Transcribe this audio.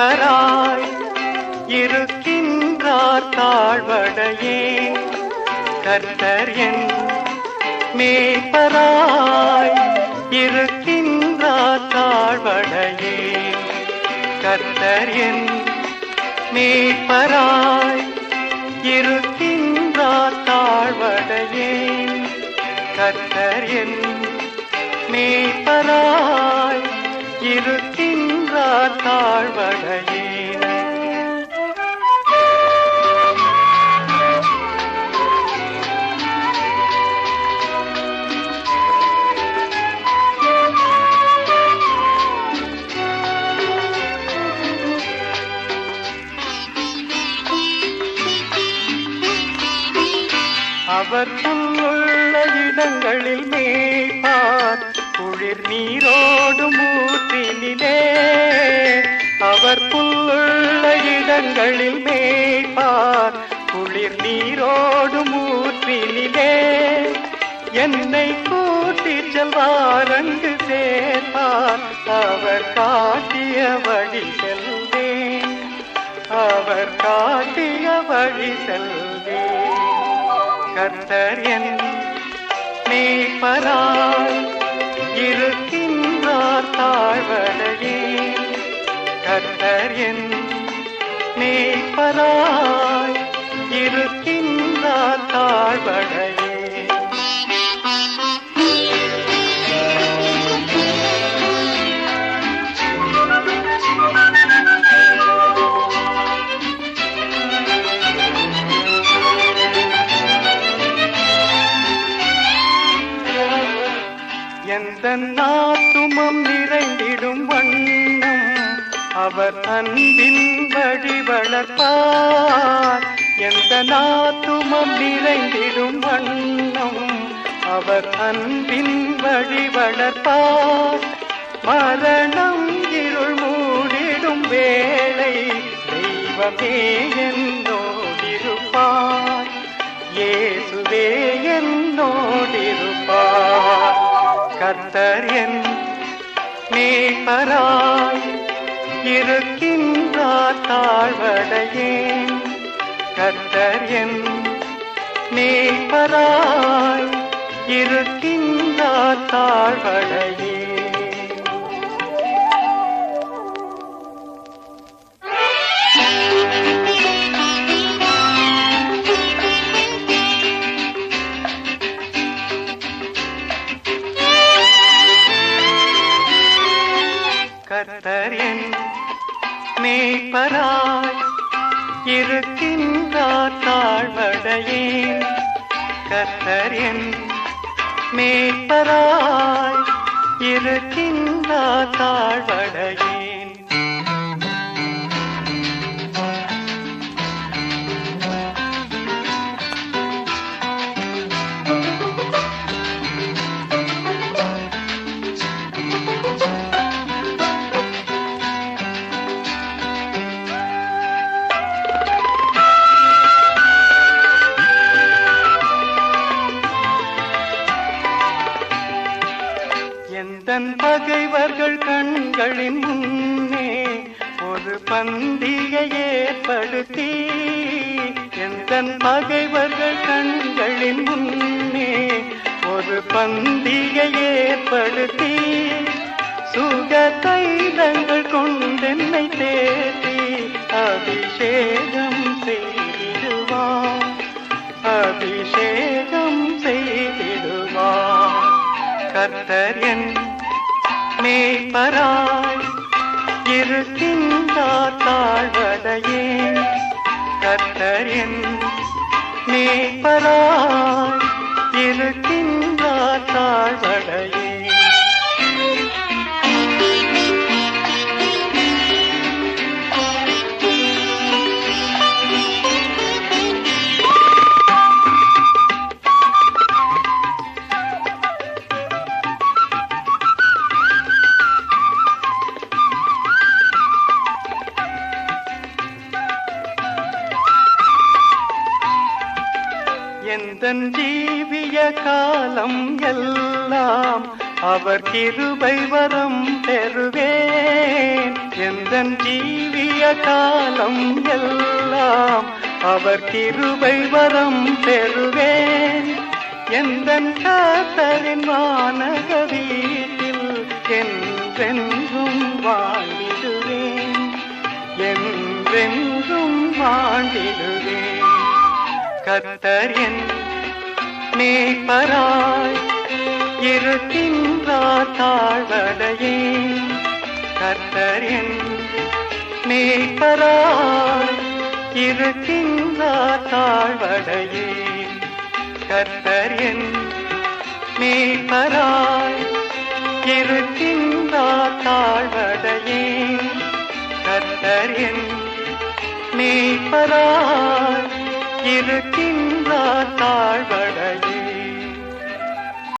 மேய்ப்பராய் இருக்கின்றார் தாழ்வடையே கர்த்தர் என் மேய்ப்பராய் இருக்கின்றார் தாழ்வடையே கர்த்தர் என் மேய்ப்பராய் இருக்கின்றார் தாழ்வடையே கர்த்தர் என் மேய்ப்பராய் இருக்கின்றார் தாழ்வடையே அவர் புல்லுள்ள இடங்களில் மேய்ப்பார் குளிர் நீரோடும் ஊற்றினிலே அவர் புல்லுள்ள இடங்களில் மேய்ப்பார் குளிர் நீரோடும் ஊற்றினிலே என்னை கூட்டிச் செல்வார் அங்கு சேர்ப்பார் அவர் காட்டிய வழி செல்வேன் அவர் காட்டிய வழி செல்வேன் கர்த்தர் என் மேய்ப்பராய் இருக்கின்றார் தாழ்வடையே கர்த்தர் என் மேய்ப்பராய் இருக்கின்றார் தாழ்வடையே எந்த நாத்துமம் நிறைந்திடும் வண்ணம் அவர் அன்பின் வழி வளர்ப்பார் எந்த நாத்துமம் நிறைந்திடும் வண்ணம் அவர் அன்பின் வழி வளர்ப்பார் மரணம் இருள் மூடிடும் வேளை தெய்வமே என்னோடிருப்பார் இயேசுவே என்னோடிருப்பார் கர்த்தர் என் மேய்ப்பராய் இருக்கின்றார் தாழ்வடையே கர்த்தர் என் மேய்ப்பராய் இருக்கின்றார் தாழ்வடையே கர்த்தர் என் மேய்ப்பராய் இருக்கின்றார் தாழ்வடையே கர்த்தர் என் மேய்ப்பராய் இருக்கின்றார் தாழ்வடையே எந்தன் பகைவர்கள் கண்களின் முன்னே ஒரு பந்தியை ஏற்படுத்தி எந்தன் பகைவர்கள் கண்களின் முன்னே ஒரு பந்தியை ஏற்படுத்தி சுக தைலங்கள் கொண்டென்னை தேடி அபிஷேகம் செய்திடுவார் அபிஷேகம் செய்திடுவார் கர்த்தர் என் மேய்ப்பராய் இருக்கின்றார் தாழ்வடையே கர்த்தர் என் மேய்ப்பராய் இருக்கின்றார் தாழ்வடையே எந்தன் ஜீவிய காலம் எல்லாம் அவர் கிருபை வரம் பெறுவேன் எந்தன் ஜீவிய காலம் எல்லாம் அவர் கிருபை வரம் பெறுவேன். எந்தன் கர்த்தரின் வானக வீட்டில் என்றென்றும் வாழ்ந்திடுவேன், என்றென்றும் வாழ்ந்திடுவேன். கர்த்தர் என் மேய்ப்பராய் இருக்கின்றார், தாழ்வடையேன். கர்த்தர் என் மேய்ப்பராய் இருக்கின்றார், தாழ்வடையேன். கர்த்தர் என் மேய்ப்பராய் இருக்கின்றார், தாழ்வடையேன். கர்த்தர் என் மேய்ப்பராய் இருக்கின்றார், தாழ்வடையேன்.